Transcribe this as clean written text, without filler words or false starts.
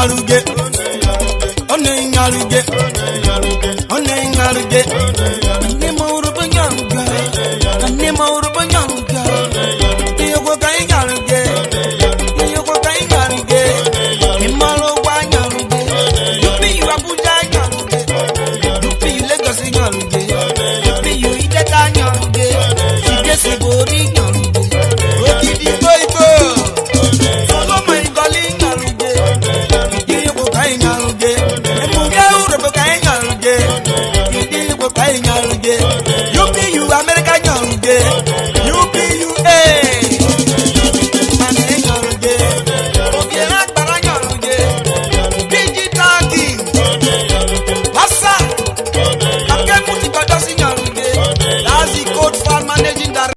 nyaruge, one nyaruge, one nyaruge. Ane mauru banyaruga, ane mauru banyaruga. Iyo kwa kai nyaruge, iyo kwa kai nyaruge. Imalo kwa nyaruge, yupi yu Abuja nyaruge, yupi yu Lagos nyaruge, yupi yu Ideka nyaruge. Ide sigori